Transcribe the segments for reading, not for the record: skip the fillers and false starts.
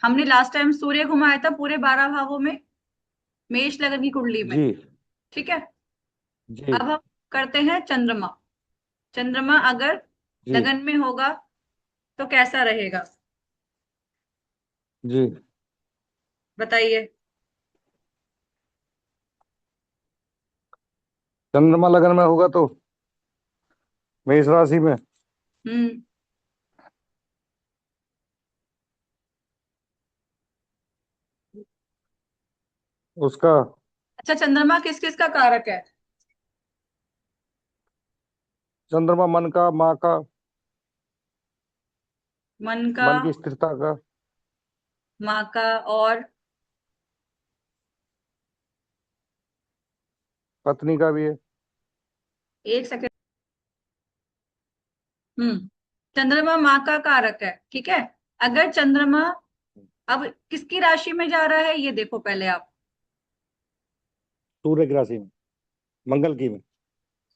हमने last time सूर्य घुमाया था पूरे 12 भावों में, मेष लगन की कुंडली में। जी। ठीक है। जी। अब हम करते हैं चंद्रमा। चंद्रमा अगर जी। लगन में होगा तो कैसा रहेगा? जी। बताइए। चंद्रमा लगन में होगा तो मेष राशि में हम्म उसका अच्छा, चंद्रमा किस किस का कारक है? चंद्रमा मन का, माँ का, मन का, मन की स्थिरता का, माँ का, और पत्नी का भी है। एक सेकंड। चंद्रमा माँ का कारक है, ठीक है। अगर चंद्रमा अब किसकी राशि में जा रहा है ये देखो पहले आप। सूर्य की राशि में, मंगल की में।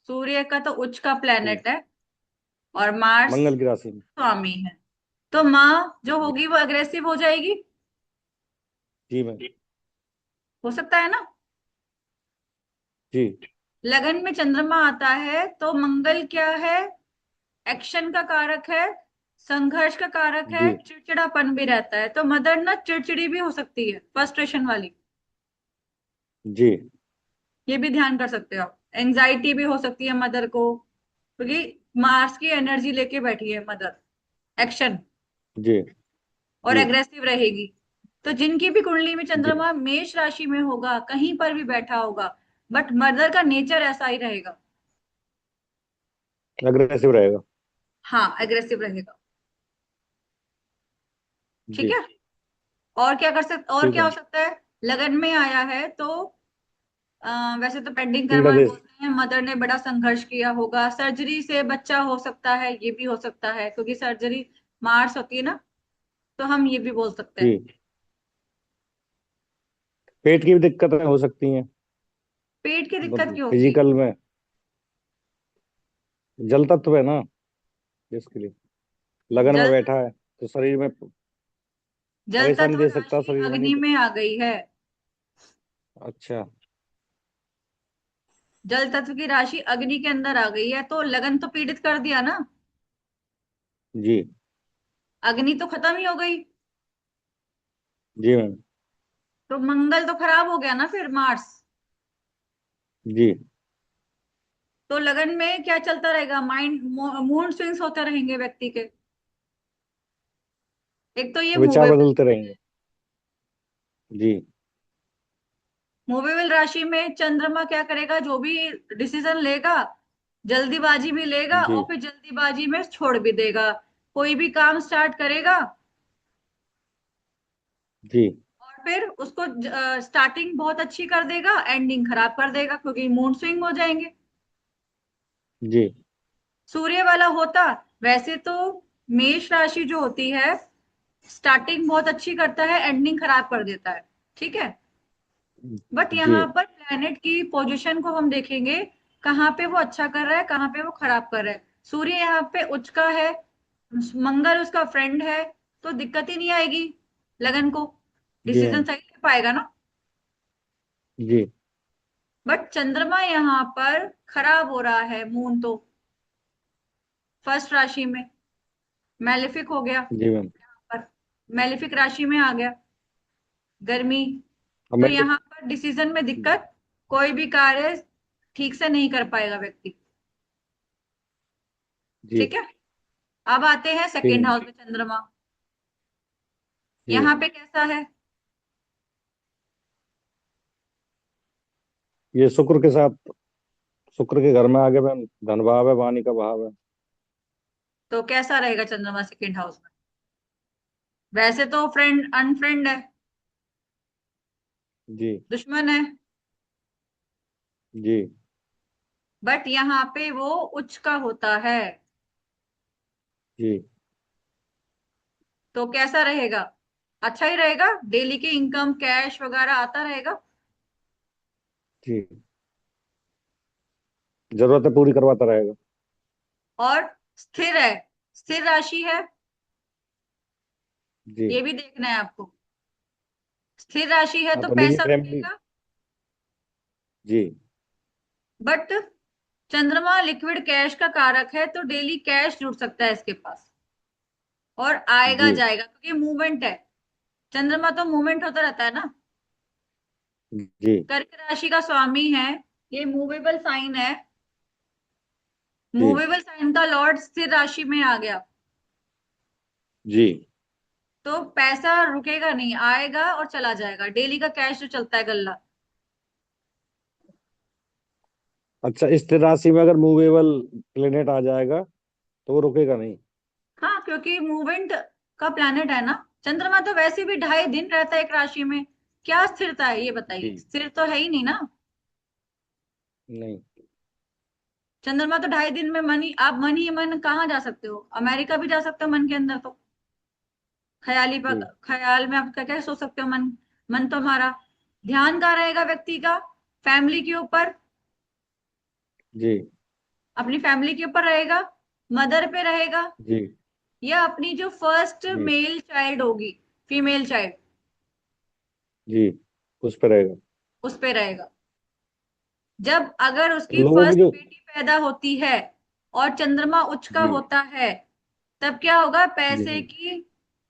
सूर्य का तो उच्च का जी। प्लेनेट है, और मार्स मंगल की राशि में। स्वामी है। तो माँ जो जी। होगी वो अग्रेसिव हो जाएगी। जी मैम। हो सकता है ना। जी। लगन में चंद्रमा आता है तो मंगल क्या है? एक्शन का कारक है, संघर्ष का कारक है, जी। चिड़चिड़ापन भी रहता है। तो मदर ना चिड़चिड़ी भी हो सकती है, फ्रस्ट्रेशन वाली। जी। ये भी ध्यान कर सकते हो आप। एंजाइटी भी हो सकती है मदर को, क्योंकि मार्स की एनर्जी लेके बैठी है मदर। एक्शन जी। और जी। एग्रेसिव रहेगी। तो जिनकी भी कुंडली में जी। चंद्रमा मेष राशि में होगा, कहीं पर भी बैठा होगा, बट मदर का नेचर ऐसा ही रहेगा। अग्रेसिव रहेगा। हाँ, एग्रेसिव रहेगा। ठीक जी। है। और क्या कर सकते, और ठीक क्या है। हो सकता है? लगन में आया है तो वैसे तो पेंडिंग कर्मा पीड़ा में दे। बोलते हैं, मदर ने बड़ा संघर्ष किया होगा, सर्जरी से बच्चा हो सकता है, ये भी हो सकता है क्योंकि सर्जरी मार्स होती है ना। तो हम ये भी बोल सकते हैं। जी। पेट की भी दिक्कतें हो सकती हैं। पेट की दिक्कत क्यों होगी? फिजिकल में जल तत्व है ना, इसके लिए लगन में जल बैठा है तो शरीर में जल परेशानी तत्व दे सकता है, राशि शरीर में नहीं अग्नि तो। में आ गई है। अच्छा। जल तत्व की राशि अग्नि के अंदर आ गई है तो लगन तो पीड़ित कर दिया ना। जी। अग्नि तो खत्म ही हो गई। जी मैम। तो मंगल तो खराब हो गया ना फिर, मार्स। जी। तो लगन में क्या चलता रहेगा? माइंड मूड स्विंग्स होते रहेंगे व्यक्ति के। एक तो ये विचार मूवेबल बदलते रहेंगे। जी। मूवेबल राशि में चंद्रमा क्या करेगा? जो भी डिसीजन लेगा, जल्दीबाजी भी लेगा जी। और फिर जल्दीबाजी में छोड़ भी देगा। कोई भी काम स्टार्ट करेगा जी। और फिर उसको स्टार्टिंग बहुत अच्छी कर देगा, एंडिंग खराब कर देगा क्योंकि मूड स्विंग हो जाएंगे। जी। सूर्य वाला होता वैसे तो मेष राशि जो होती है, स्टार्टिंग बहुत अच्छी करता है, एंडिंग खराब कर देता है। ठीक है। बट जी। यहाँ पर प्लेनेट की पोजीशन को हम देखेंगे, कहाँ पे वो अच्छा कर रहा है, कहाँ पे वो खराब कर रहा है। सूर्य यहाँ पे उच्च का है, मंगल उसका फ्रेंड है, तो दिक्कत ही नहीं आएगी लगन को। जी डिसीजन मैम। सही ले पाएगा ना। जी। बट चंद्रमा यहाँ पर खराब हो रहा है, मून तो फर्स्ट राशि में मैलेफिक हो गया। जी मैम। पर मैलेफिक राशि में आ गया, गर्मी। अब तो मैं यहाँ पर डिसीजन में दिक्कत, कोई भी कार्य ठीक से नहीं कर पाएगा व्यक्ति। जी। ठीक है। अब आते हैं ठीक सेकेंड है। हाउस में चंद्रमा। जी। यहाँ पे कैसा है? ये शुक्र के साथ, शुक्र के घर में आगे मैम धन भाव है, वाणी का भाव है। तो कैसा रहेगा चंद्रमा सेकेंड हाउस में? वैसे तो फ्रेंड अनफ्रेंड है, जी। दुश्मन है। जी। बट यहाँ पे वो उच्च का होता है। जी। तो कैसा रहेगा? अच्छा ही रहेगा, डेली की इनकम कैश वगैरह आता रहेगा। जी। जरूरतें पूरी करवाता रहेगा। और स्थिर है, स्थिर राशि है। जी। ये भी देखना है आपको। स्थिर राशि है हाँ तो तो निजी पैसा फैमिली। रुकेगा, जी। बट चंद्रमा लिक्विड कैश का कारक है, तो डेली कैश जुड़ सकता है इसके पास, और आएगा जी। जाएगा क्योंकि मूवमेंट है। चंद्रमा तो मूवमेंट होता रहता है ना। जी। कर्क राशि का स्वामी है, ये मूवेबल साइन है। जी। मूवेबल साइन का लॉर्ड स्थिर राशि में आ गया, जी। तो पैसा रुकेगा नहीं, आएगा और चला जाएगा, डेली का कैश जो चलता है गल्ला। अच्छा, स्थिर राशि में अगर मूवेबल प्लेनेट आ जाएगा तो वो रुकेगा नहीं? हाँ, क्योंकि मूवमेंट का प्लैनेट है ना। चंद्रमा तो वैसे भी 2.5 दिन रहता है एक राशि में, क्या स्थिरता है ये बताइए, जी। स्थिर तो है ही नहीं ना। नहीं। चंद्रमा तो 2.5 दिन में मन ही, आप मन ही मन कहाँ जा सकते हो, अमेरिका भी जा सकते हो मन के अंदर तो। ख्याली पर जी। ख्याल में आप क्या क्या सोच सकते हो, मन। मन तो हमारा ध्यान कहाँ रहेगा व्यक्ति का, फैमिली के ऊपर, जी। अपनी फैमिली के ऊपर रहेगा, मदर पे रहेगा, जी। या अपनी जो फर्स्ट जी। मेल चाइल्ड होगी, फीमेल चाइल्ड, जी। उस पर रहेगा। उस पे रहेगा। जब अगर उसकी लोगों की फर्स्ट जो। बेटी पैदा होती है और चंद्रमा उच्च का जी। होता है, तब क्या होगा, पैसे जी। की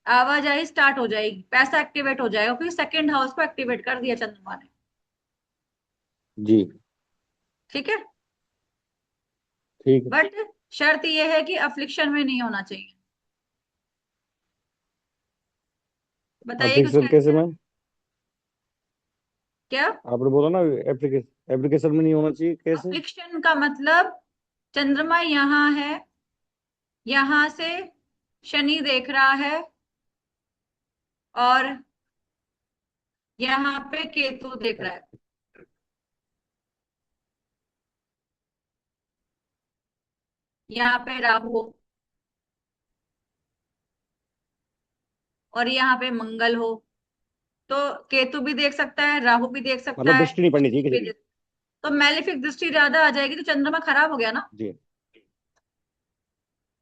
आवाजाही स्टार्ट हो जाएगी, पैसा एक्टिवेट हो जाएगा, क्योंकि सेकंड हाउस को एक्टिवेट कर दिया चंद्रमा ने। जी। ठीक है। ठीक है। बट शर्त यह है कि अफ्लिक्शन में नहीं होना चाहिए। बताइए कुछ एप्लीकेशन कह रहे कैसे थे में? आप। क्या? आपने बोला ना, एप्लीकेशन एप्लीकेशन में नहीं होना चाहिए, कैसे? अफ्लिक्शन का मतलब, चंद्रमा यहाँ है, यहां से शनि देख रहा है, और यहाँ पे केतु देख रहा है, यहाँ पे राहु, और यहाँ पे मंगल हो, तो केतु भी देख सकता है, राहु भी देख सकता मतलब है, दृष्टि नहीं पड़नी चाहिए शनि किसी भी की? देख, तो मैलिफिक दृष्टि ज्यादा आ जाएगी, तो चंद्रमा खराब हो गया ना। जी।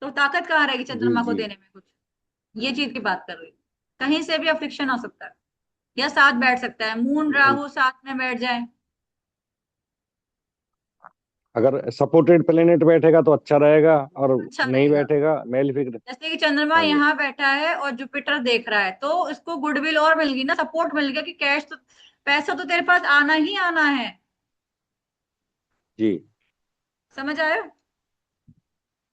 तो ताकत कहाँ रहेगी जी। चंद्रमा को जी। देने में कुछ, ये चीज की बात कर रही हूँ। कहीं से भी अफ्लिक्शन हो सकता है, या साथ बैठ सकता है, मून नहीं, राहु साथ में बैठ जाए। अगर सपोर्टेड प्लेनेट बैठेगा तो अच्छा रहेगा, और अच्छा नहीं रहेगा। बैठेगा मेलिफिक। जैसे कि चंद्रमा हाँ जी। यहाँ बैठा है और जुपिटर देख रहा है, तो इसको गुडविल और मिल गई ना, सपोर्ट मिल गया कि कैश तो, पैसा तो तेरे पास आना ही आना है। जी। समझ आया।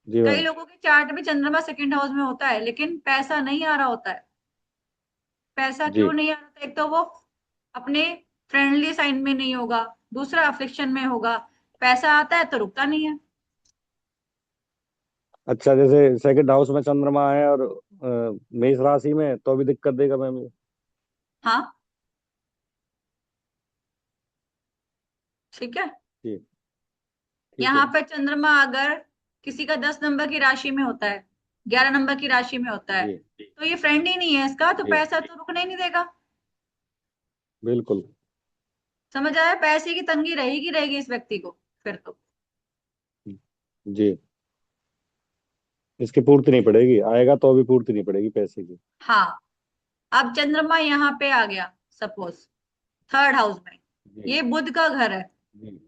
जी कई मैम। लोगों के चार्ट में चंद्रमा सेकंड हाउस में होता है, लेकिन पैसा नहीं आ रहा होता है। पैसा जी। क्यों नहीं आ रहा होता, एक तो वो अपने फ्रेंडली साइन में नहीं होगा, दूसरा अफ्लिक्शन में होगा, पैसा आता है तो रुकता नहीं है। अच्छा, जैसे सेकंड हाउस में चंद्रमा है और मेष राशि में, तो भी दिक्कत देगा मैम ये? हाँ, ठीक है। जी। ठीक है। यहाँ पर चंद्रमा अगर किसी का 10 नंबर की राशि में होता है, 11 नंबर की राशि में होता है, जी। तो ये फ्रेंड ही नहीं है इसका, तो जी। पैसा तो रुकने ही नहीं देगा। बिल्कुल। समझ आया, पैसे की तंगी रहेगी रहेगी इस व्यक्ति को फिर तो। जी। इसकी पूर्ति नहीं पड़ेगी, आएगा तो भी पूर्ति नहीं पड़ेगी पैसे की। हाँ, अब चंद्रमा यहाँ पे आ गया, सपोज थर्ड हाउस में, जी। ये बुध का घर है, जी।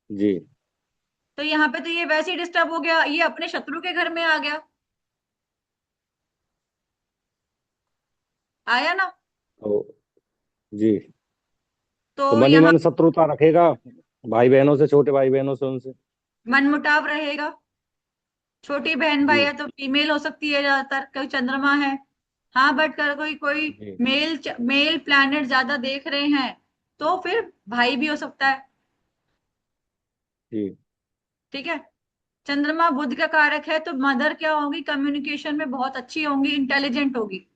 जी। तो यहाँ पे तो ये वैसे ही डिस्टर्ब हो गया, ये अपने शत्रु के घर में आ गया, आया ना। तो जी। तो तो मन ही यहाँ मन शत्रुता रखेगा, भाई बहनों से, छोटे भाई बहनों से, उनसे। मनमुटाव रहेगा। छोटी बहन भाई जी। है तो फीमेल हो सकती है ज्यादातर, कोई चंद्रमा है। हाँ, बट कर कोई कोई जी। मेल प्लैनेट ज्यादा देख रहे हैं, तो फिर भाई भी हो सकता है। जी। ठीक है। चंद्रमा बुध का कारक है, तो मदर क्या होगी, कम्युनिकेशन में बहुत अच्छी होंगी, इंटेलिजेंट होगी।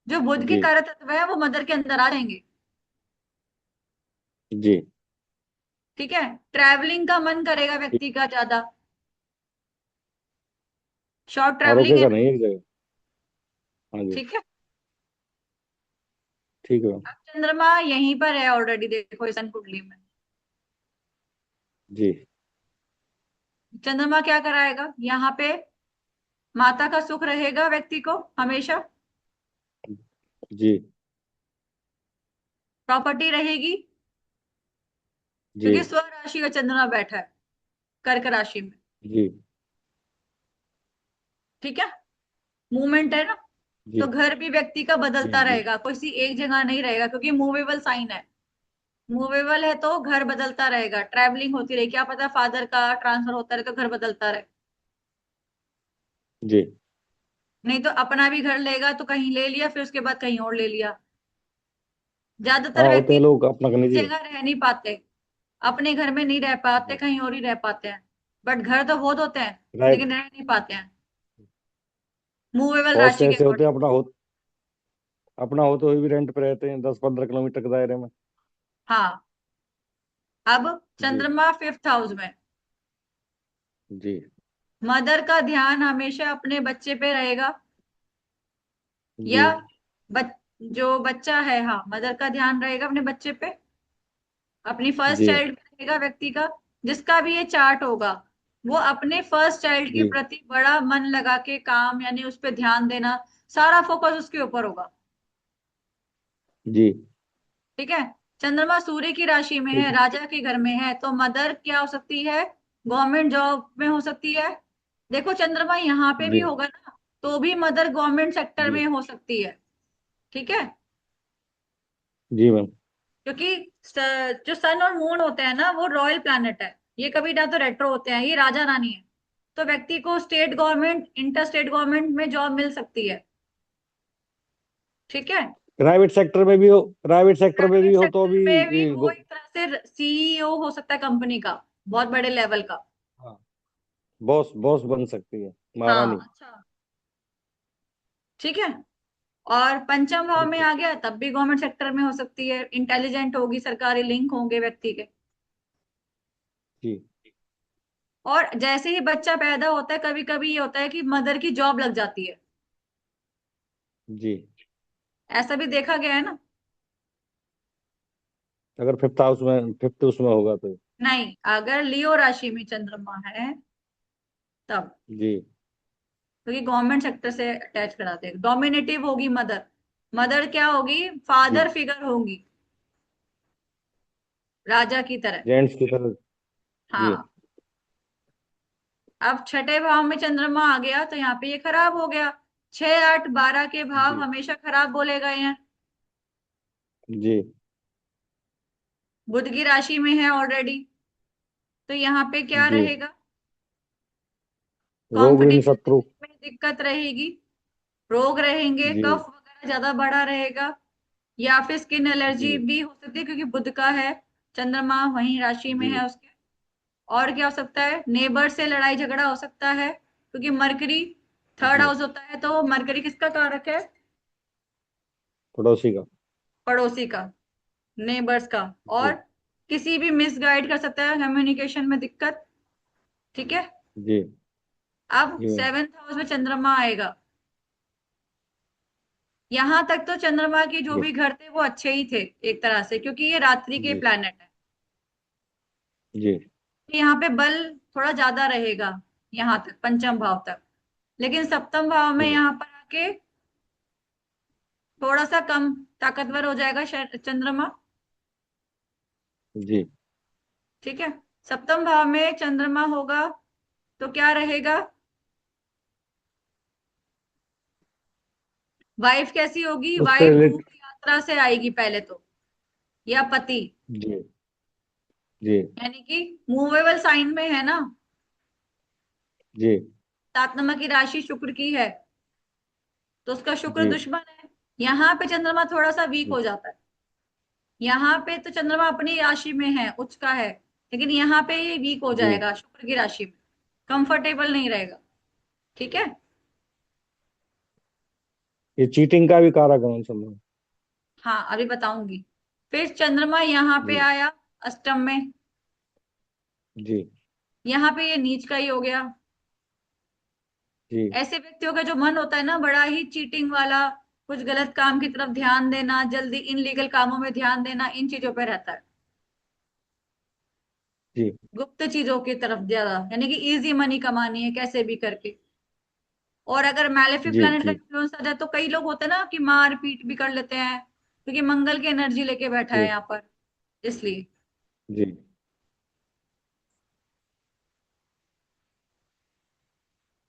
जो बुध के जी। कारक तत्व है वो मदर के अंदर आ जाएंगे। जी। ठीक है। ट्रैवलिंग का मन करेगा ठीक। व्यक्ति का ज्यादा, शॉर्ट और ट्रैवलिंग है। रुकेगा नहीं एक जगह। हाँ जी। ठीक है। ठीक है मैम। अब चंद्रमा यहीं पर है ऑलरेडी, देखो इस कुंडली में। जी। चंद्रमा क्या कराएगा यहाँ पे, माता का सुख रहेगा व्यक्ति को हमेशा, जी। प्रॉपर्टी रहेगी, जी। क्योंकि स्व राशि का चंद्रमा बैठा है कर्क राशि में। जी। ठीक है, मूवमेंट है ना। तो जी। घर भी व्यक्ति का जी। बदलता जी। रहेगा, किसी एक जगह नहीं रहेगा, क्योंकि मूवेबल साइन है। मूवेबल है तो घर बदलता रहेगा, ट्रैवलिंग होती रहेगी, क्या पता फादर का ट्रांसफर होता रहे तो घर बदलता रहे। जी। नहीं तो अपना भी घर लेगा तो कहीं ले लिया, फिर उसके बाद कहीं और ले लिया। ज्यादातर हाँ, होते व्यक्ति हैं लोग अपना निजी। जगह रह नहीं पाते, अपने घर में नहीं रह पाते, जी। कहीं और ही रह पाते हैं। बट घर तो बहुत होते हैं, राइट। लेकिन रह नहीं पाते हैं मूवेबल बहुत से राशि के ऐसे होते अकॉर्डिंग। हैं अपना होते हुए भी रेंट पे रहते हैं 10-15 किलोमीटर के दायरे में। हाँ, अब जी। चंद्रमा फिफ्थ हाउस में। जी। मदर का ध्यान हमेशा अपने बच्चे पे रहेगा, जी। या बच, जो बच्चा है, हाँ, मदर का ध्यान रहेगा अपने बच्चे पे, अपनी फर्स्ट जी। चाइल्ड पे रहेगा व्यक्ति का। जिसका भी ये चार्ट होगा, वो अपने फर्स्ट चाइल्ड के जी। प्रति बड़ा मन लगा के काम, यानी उस पर ध्यान देना, सारा फोकस उसके ऊपर होगा। जी। ठीक है, चंद्रमा सूर्य की राशि में ठीक है, है। राजा के घर में है, तो मदर क्या हो सकती है, गवर्नमेंट जॉब में हो सकती है। देखो चंद्रमा यहाँ पे भी जी। होगा ना, तो भी मदर गवर्नमेंट सेक्टर जी। में हो सकती है। ठीक है, जी मैम। क्योंकि जो सन और मून होते हैं ना, वो रॉयल प्लैनेट है। ये कभी ना तो रेट्रो होते हैं, ये राजा रानी है। तो व्यक्ति को state government, inter state government में जॉब मिल सकती है। ठीक है, प्राइवेट सेक्टर में प्राइवेट भी हो तो सेक्टर भी में भी वो एक तरह से सीईओ हो सकता है कंपनी का, बहुत बड़े लेवल का। हाँ, बॉस बॉस बन सकती है, हाँ, महारानी। अच्छा, ठीक है। और पंचम भाव ठीक में है। आ गया तब भी गवर्नमेंट सेक्टर में हो सकती है, इंटेलिजेंट होगी, सरकारी लिंक होंगे व्यक्ति के। जी। और जैसे ही बच्चा पैदा होता है, कभी कभी ये होता है कि मदर की जॉब लग जाती है। जी। ऐसा भी देखा गया है ना। अगर फिफ्थ उसमें होगा तो। नहीं, अगर लियो राशि में चंद्रमा है तब, जी। क्योंकि गवर्नमेंट सेक्टर से अटैच कराते हैं, डोमिनेटिव होगी मदर। मदर क्या होगी, जी। फादर फिगर होगी, राजा की तरह। जेंट्स की तरह। जी। हाँ, अब छठे भाव में चंद्रमा आ गया तो यहाँ पे ये खराब हो गया। 6, 8, 12 के भाव जी। हमेशा खराब बोले गए हैं। जी। बुध की राशि में है ऑलरेडी, तो यहाँ पे क्या जी। रहेगा, रोग ऋण कॉम्पिटिशन शत्रु। में दिक्कत रहेगी, रोग रहेंगे, जी। कफ वगैरह ज्यादा बढ़ा रहेगा, या फिर स्किन एलर्जी जी। भी हो सकती है, क्योंकि बुध का है, चंद्रमा वही राशि में जी। है उसके। और क्या हो सकता है, नेबर से लड़ाई झगड़ा हो सकता है, क्योंकि मरकरी थर्ड जी। हाउस होता है, तो मरकरी किसका कारक है, पड़ोसी का। पड़ोसी का, नेबर्स का। और जी। किसी भी मिसगाइड कर सकता है, कम्युनिकेशन में दिक्कत। ठीक है, जी। अब जी मैम। सेवेंथ हाउस में चंद्रमा आएगा। यहां तक तो चंद्रमा के जो जी। भी घर थे वो अच्छे ही थे एक तरह से, क्योंकि ये रात्रि के जी। प्लैनेट है। जी। यहाँ पे बल थोड़ा ज्यादा रहेगा, यहाँ तक पंचम भाव तक। लेकिन सप्तम भाव में जी। यहाँ पर आके थोड़ा सा कम ताकतवर हो जाएगा चंद्रमा। जी। ठीक है, सप्तम भाव में चंद्रमा होगा तो क्या रहेगा, वाइफ कैसी होगी, उससे वाइफ दूर रिलेट। यात्रा से आएगी पहले तो, या पति, जी। जी। यानी कि मूवेबल साइन में है ना। जी। 7 नंबर की राशि शुक्र की है, तो उसका शुक्र जी। दुश्मन है। यहाँ पे चंद्रमा थोड़ा सा वीक जी। हो जाता है। यहाँ पे तो चंद्रमा अपनी राशि में है, उच्च का है, लेकिन यहाँ पे ये वीक हो जी। जाएगा शुक्र की राशि में, कंफर्टेबल नहीं रहेगा। ठीक है, ये चीटिंग का भी कारक है उन सब में। हाँ, अभी बताऊंगी। फिर चंद्रमा यहाँ पे जी। आया अष्टम में, जी। यहाँ पे ये नीच का ही हो गया। जी। ऐसे व्यक्तियों का जो मन होता है ना, बड़ा ही चीटिंग वाला, कुछ गलत काम की तरफ ध्यान देना, जल्दी इनलीगल कामों में ध्यान देना, इन चीजों पे रहता है, जी। गुप्त चीजों की तरफ ज्यादा, यानी कि इजी मनी कमानी है कैसे भी करके। और अगर मैलेफिक जी प्लैनेट का जी इन्फ्लुएंस आ जाए तो कई लोग होते हैं ना कि मार पीट भी कर लेते हैं, क्योंकि मंगल की एनर्जी लेके बैठा है जी यहाँ पर, इसलिए। जी।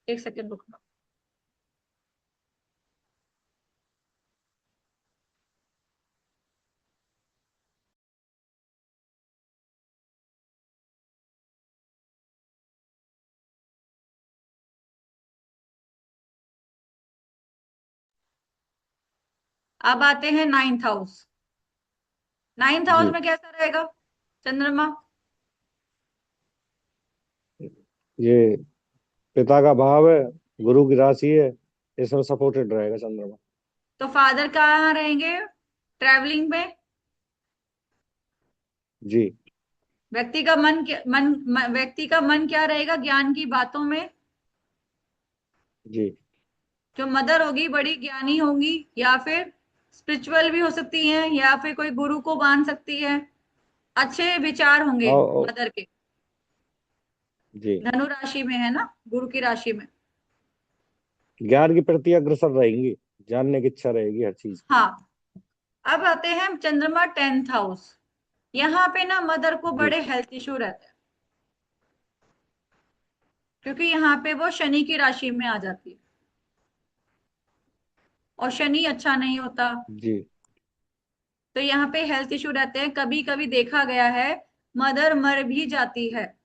एक सेकंड रुकना। अब आते हैं नाइन्थ हाउस। नाइन्थ हाउस जी में कैसा रहेगा चंद्रमा? ये पिता का भाव है, गुरु की राशि है, इसमें सपोर्टेड रहेगा चंद्रमा। तो फादर कहाँ रहेंगे? ट्रैवलिंग में। जी व्यक्ति का मन व्यक्ति का मन क्या रहेगा? ज्ञान की बातों में। जी। जो मदर होगी बड़ी ज्ञानी होंगी, या फिर स्पिरिचुअल भी हो सकती हैं, या फिर कोई गुरु को मान सकती है। अच्छे विचार होंगे और मदर के। जी, धनु राशि में है ना, गुरु की राशि में। ज्ञान के प्रति अग्रसर रहेंगी, जानने की इच्छा रहेगी हर चीज की। हाँ। अब आते हैं चंद्रमा टेंथ हाउस। यहाँ पे ना मदर को जी बड़े हेल्थ इशू रहते हैं, क्योंकि यहाँ पे वो शनि की राशि में आ जाती है, और शनि अच्छा नहीं होता। जी तो यहाँ पे हेल्थ इशू रहते हैं, कभी कभी देखा गया है मदर मर भी जाती है।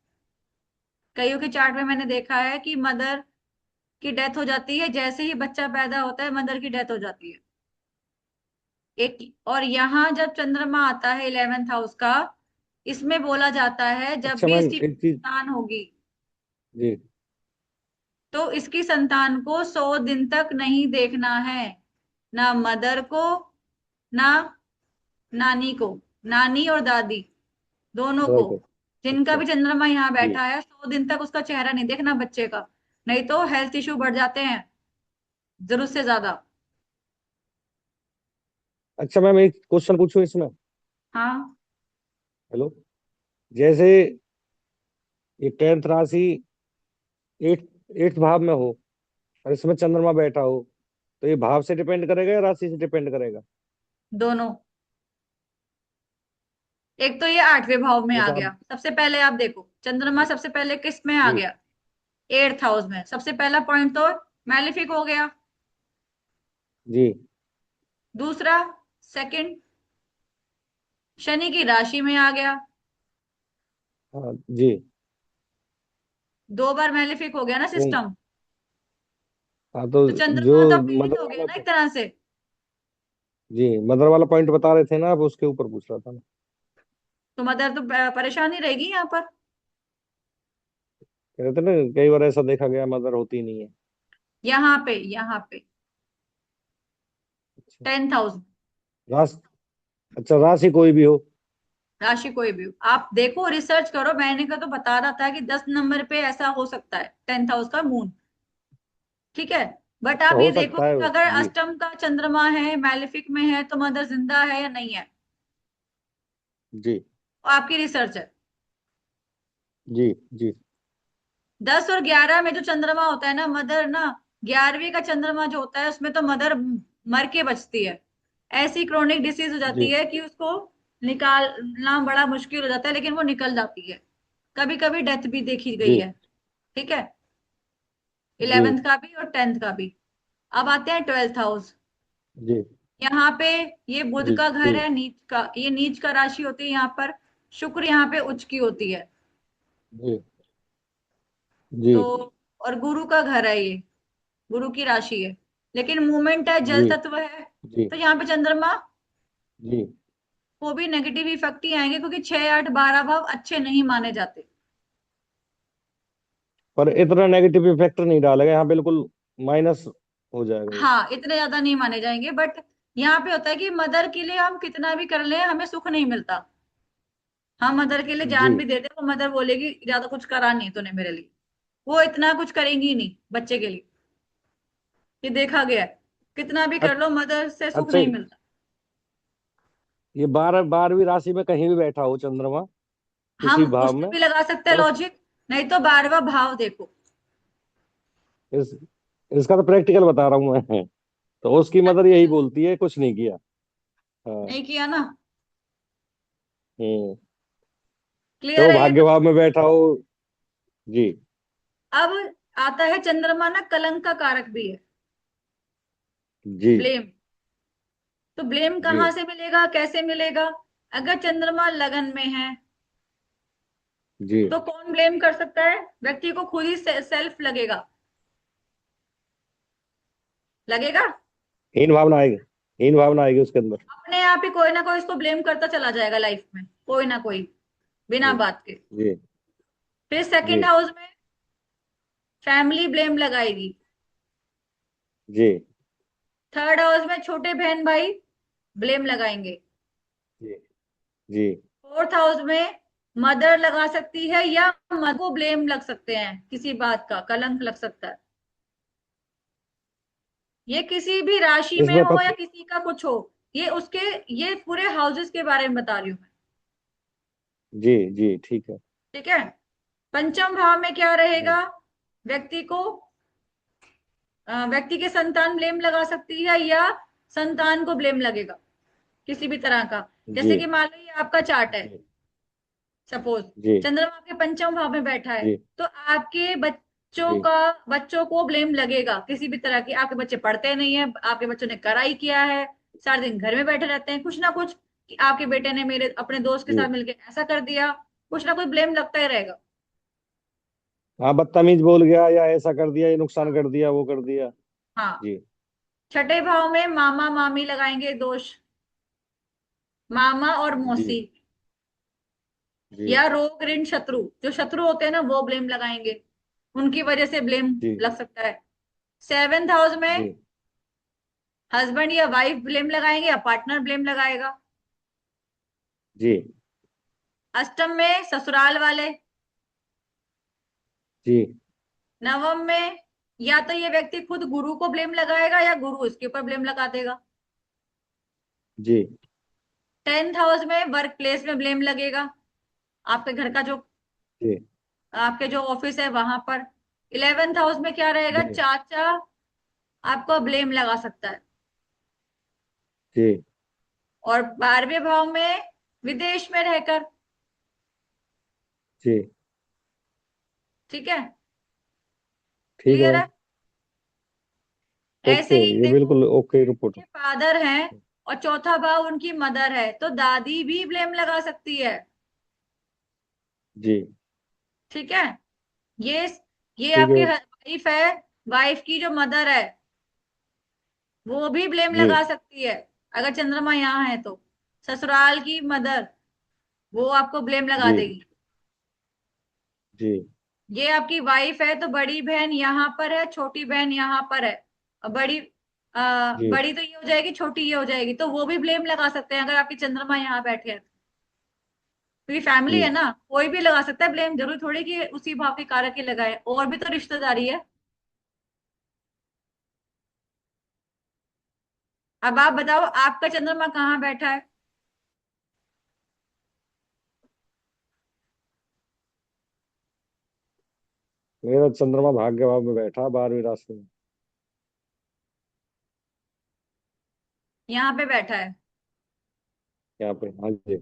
कईयों के चार्ट में मैंने देखा है कि मदर की डेथ हो जाती है, जैसे ही बच्चा पैदा होता है मदर की डेथ हो जाती है। एक और यहाँ जब चंद्रमा आता है 11th हाउस का, इसमें बोला जाता है जब अच्छा भी मैम, इसकी एक चीज। संतान होगी जी तो इसकी संतान को 100 दिन तक नहीं देखना है, ना मदर को, ना नानी को, नानी और दादी दोनों को। बिल्कुल। जिनका अच्छा। भी चंद्रमा यहाँ जी। बैठा है 100 दिन तक उसका चेहरा नहीं देखना बच्चे का, नहीं तो हेल्थ इशू बढ़ जाते हैं जरूरत से ज्यादा। अच्छा मैम, एक क्वेश्चन पूछूं इसमें? हाँ। हेलो। जैसे ये 10th राशि 8th भाव में हो और इसमें चंद्रमा बैठा हो, तो ये भाव से डिपेंड करेगा या राशि से डिपेंड करेगा? दोनों। एक तो ये 8वें भाव में आ जैसे गया, आप। सबसे पहले आप देखो चंद्रमा सबसे पहले किस में आ जी गया? 8th हाउस में। सबसे पहला पॉइंट तो मैलिफिक हो गया। जी। दूसरा, सेकंड, शनि की राशि में आ गया। हाँ जी। 2 बार मैलिफिक हो गया ना तो सिस्टम। हाँ, तो तो जो चंद्रमा तो पीड़ित मदर हो गया वाला ना एक तरह से। जी, मदर वाला पॉइंट बता रहे थे ना आप, उसके ऊपर पूछ रहा था मैं। तो मदर तो परेशानी रहेगी यहाँ पर। कह रहे थे ना, कई बार ऐसा देखा गया मदर होती नहीं है। यहाँ पे अच्छा। 10th house. राशि। अच्छा, राशि कोई भी हो। राशि कोई भी हो, आप देखो रिसर्च करो, मैंने का तो बता रहा था कि 10 नंबर पे ऐसा हो सकता है 10th हाउस का मून। ठीक है। बट अच्छा, आप ये हो देखो सकता है। कि अगर जी अष्टम का चंद्रमा है, मैलेफिक में है, तो मदर जिंदा है या नहीं है, जी वो आपकी रिसर्च है। जी जी 10 और 11 में जो चंद्रमा होता है ना मदर ना, 11वीं का चंद्रमा जो होता है उसमें तो मदर मर के बचती है। ऐसी क्रोनिक डिसीज हो जी जाती है कि उसको निकालना बड़ा मुश्किल हो जाता है, लेकिन वो निकल जाती है। कभी कभी डेथ भी देखी गई जी है। ठीक है। जी 11th का भी और 10th का भी। अब आते हैं 12th हाउस। जी यहाँ पे ये बुध जी का जी घर है, नीच का, ये नीच का राशि होती है यहाँ पर। शुक्र यहाँ पे उच्च की होती है। जी जी तो और गुरु का घर है ये, गुरु की राशि है, लेकिन मूवमेंट है, जल जी तत्व है। जी तो यहाँ पे चंद्रमा जी। को भी नेगेटिव इफेक्ट ही आएंगे, क्योंकि 6 8 12 भाव अच्छे नहीं माने जाते। पर इतना नेगेटिव इफेक्ट नहीं डालेगा यहाँ, बिल्कुल माइनस हो जाएगा ये। हाँ, इतने ज्यादा नहीं माने जाएंगे, बट यहाँ पे होता है कि मदर के लिए हम कितना भी कर लें हमें सुख नहीं मिलता। हम मदर के लिए जी। जान भी देते, वो मदर बोलेगी ज्यादा कुछ करा नहीं तूने मेरे लिए, वो इतना कुछ करेंगी ही नहीं बच्चे के लिए। ये देखा गया है, कितना भी कर अ- लो मदर से सुख अच्छा, नहीं मिलता। ये 12वीं राशि में कहीं भी बैठा हो चंद्रमा, हम किसी भाव उसमें में, भी लगा सकते हैं और लॉजिक, नहीं तो 12वां भाव देखो। इसका तो प्रैक्टिकल बता रहा हूँ मैं। तो उसकी मदर यही बोलती है, कुछ नहीं किया। हाँ। नहीं किया ना? हम्म। तो क्लियर वो है ये भाग्य बात? भाव में बैठा हो। जी। अब आता है चंद्रमा ना कलंक का कारक भी है, जी। ब्लेम। तो ब्लेम जी। कहाँ से मिलेगा, कैसे मिलेगा? अगर चंद्रमा लगन में है जी। तो कौन ब्लेम कर सकता है? व्यक्ति को खुद ही सेल्फ लगेगा। लगेगा, हीन भावना आएगी। हीन भावना आएगी उसके अंदर। अपने आप ही कोई ना कोई इसको ब्लेम करता चला जाएगा लाइफ में, कोई ना कोई, बिना जी। बात के। जी। फिर जी। सेकंड हाउस में फैमिली ब्लेम लगाएगी। जी। थर्ड हाउस में छोटे बहन भाई ब्लेम लगाएंगे। जी। जी। फोर्थ हाउस में मदर लगा सकती है, या मदर को ब्लेम लग सकते हैं, किसी बात का कलंक लग सकता है। ये किसी भी राशि में इसमें हो या पति। किसी का कुछ हो, ये उसके, ये पूरे हाउसेस के बारे में बता रही हूँ मैं। जी। जी ठीक है। ठीक है। पंचम भाव में क्या हम्म। रहेगा? व्यक्ति को, व्यक्ति के संतान ब्लेम लगा सकती है, या संतान को ब्लेम लगेगा किसी भी तरह का। जी। जैसे कि मान लो ये आपका चार्ट है, जी। सपोज जी। चंद्रमा आपके पंचम भाव में बैठा है, जी। तो आपके बच्चों जी। का, बच्चों को ब्लेम लगेगा किसी भी तरह की। आपके बच्चे पढ़ते नहीं है, आपके बच्चों ने कराई किया है, सारा दिन घर में बैठे रहते हैं, कुछ ना कुछ, कि आपके बेटे ने मेरे अपने दोस्त के जी। साथ मिलकर ऐसा कर दिया, कुछ ना कुछ ब्लेम लगता ही रहेगा। हाँ, बदतमीज बोल गया, या ऐसा कर दिया, ये नुकसान हाँ। कर दिया, वो कर दिया। हाँ। जी। छठे भाव में मामा मामी लगाएंगे दोष, मामा और जी। मौसी, जी। या रोग ऋण शत्रु, जो शत्रु होते हैं ना वो ब्लेम लगाएंगे, उनकी वजह से ब्लेम जी। लग सकता है। सेवेंथ हाउस जी। में हस्बैंड या वाइफ ब्लेम लगाएंगे, या पार्टनर ब्लेम लगाएगा। जी। अष्टम में ससुराल वाले। जी। नवम में या तो ये व्यक्ति खुद गुरु को ब्लेम लगाएगा, या गुरु इसके ऊपर ब्लेम लगा देगा। जी। टेंथ हाउस में वर्क प्लेस में ब्लेम लगेगा, आपके घर का जो, जी। आपके जो ऑफिस है वहां पर। इलेवेंथ हाउस में क्या रहेगा? जी। चाचा आपको ब्लेम लगा सकता है। जी। और 12वें भाव में विदेश में रहकर। जी। ठीक है, ठीक है क्लियर मैम। है? ऐसे ओके। ही ये देखो, बिल्कुल ओके रिपोर्ट। के फादर हैं और चौथा भाव उनकी मदर है, तो दादी भी ब्लेम लगा सकती है। जी। ठीक है। ये ये ठीक है आपकी मैम। वाइफ है, वाइफ की जो मदर है वो भी ब्लेम जी। लगा सकती है, अगर चंद्रमा यहाँ है तो। ससुराल की मदर, वो आपको ब्लेम लगा जी। देगी। जी। ये आपकी वाइफ है तो बड़ी बहन यहाँ पर है, छोटी बहन यहाँ पर है, और जी। बड़ी तो ये हो जाएगी, छोटी ये हो जाएगी, तो वो भी ब्लेम लगा सकते हैं अगर आपकी चंद्रमा यहाँ बैठे हैं। क्योंकि फैमिली जी। है ना, कोई भी लगा सकता है ब्लेम, जरूरी थोड़ी कि उसी भाव के कारक ही लगाए, और भी तो रिश्तेदारी है। अब आप बताओ आपका चंद्रमा कहाँ बैठा है? मेरा चंद्रमा भाग्य भाव में बैठा 12वीं राशि में। यहाँ पे बैठा है। यहाँ पे, हाँ जी।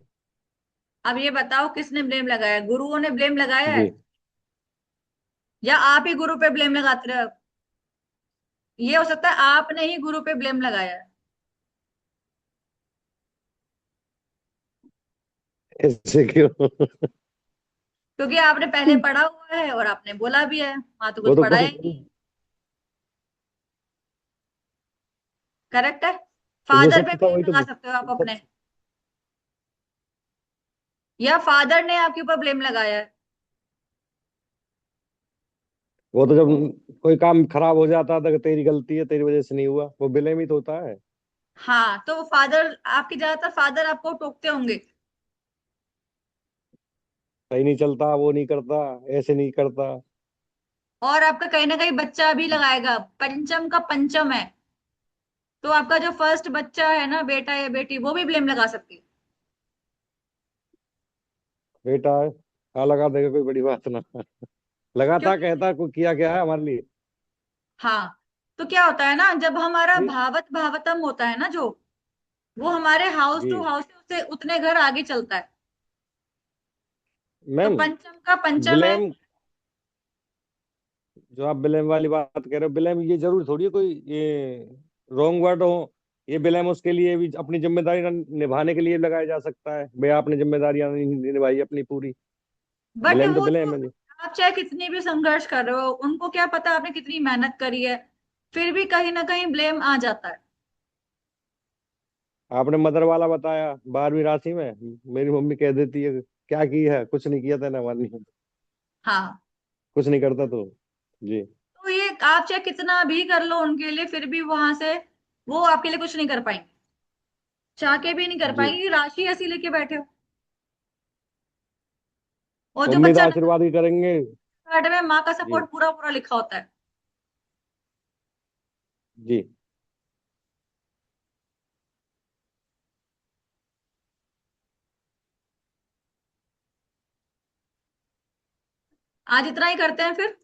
अब ये बताओ किसने ब्लेम लगाया? गुरुओं ने ब्लेम लगाया जी। है, या आप ही गुरु पे ब्लेम लगाते रहे? ये हो सकता है आपने ही गुरु पे ब्लेम लगाया है, ऐसे क्यों? क्योंकि आपने पहले पढ़ा हुआ है और आपने बोला भी है, वहां तो वो कुछ तो पढ़ा कुछ। ही नहीं। करेक्ट है। तो जो फादर पे सत्य था ब्लेम वही तो लगा सकते हो आप अपने, सत्य। या फादर ने आपके ऊपर ब्लेम लगाया है। वो तो जब कोई काम खराब हो जाता था कि तेरी गलती है, तेरी वजह से नहीं हुआ, वो ब्लेम ही तो होता है। हाँ, तो फादर आपके, ज्यादातर फादर आपको टोकते होंगे। सही नहीं चलता, वो नहीं करता, ऐसे नहीं करता। और आपका कहीं ना कहीं बच्चा भी लगाएगा, पंचम का पंचम है, तो आपका जो फर्स्ट बच्चा है ना, बेटा या बेटी, वो भी ब्लेम लगा सकती है। बेटा है, हाँ लगा देगा, कोई बड़ी बात ना। लगाता क्योंकि कहता कोई किया क्या है हमारे लिए। हाँ, तो क्या होता है ना, जब हमारा जी भावत भावतम होता है ना जो, वो हमारे हाउस जी टू हाउस से उतने घर आगे चलता है। तो मैम। पंचम का पंचम है। ब्लेम, जो आप ब्लेम वाली बात कह रहे हो, ब्लेम ये जरूर थोड़ी है कोई ये रॉन्ग वर्ड हो। ये ब्लेम उसके लिए भी अपनी जिम्मेदारी निभाने के लिए लगाया जा सकता है, भाई आपने जिम्मेदारियां नहीं निभाई अपनी पूरी। बट ब्लेम तो वो तो, ब्लेम है जी। आप चाहे कितनी भी संघर्ष कर रहे हो, उनको क्या पता आपने कितनी मेहनत करी है, फिर भी कहीं ना कहीं ब्लेम आ जाता है। आपने मदर वाला बताया 12वीं राशि में, मेरी मम्मी कह देती है क्या की है, कुछ नहीं किया था ना मानी, हाँ, कुछ नहीं करता तो। जी तो ये आप चाहे कितना भी कर लो उनके लिए, फिर भी वहां से वो आपके लिए कुछ नहीं कर पाएंगे, चाह के भी नहीं कर जी। पाएंगे, राशि ऐसी लेके बैठे हो। और जो उम्मीद बच्चा नंबर आशीर्वाद ही करेंगे। कार्ड में माँ का जी सपोर्ट पूरा पूरा लिखा होता है। जी। आज इतना ही करते हैं फिर।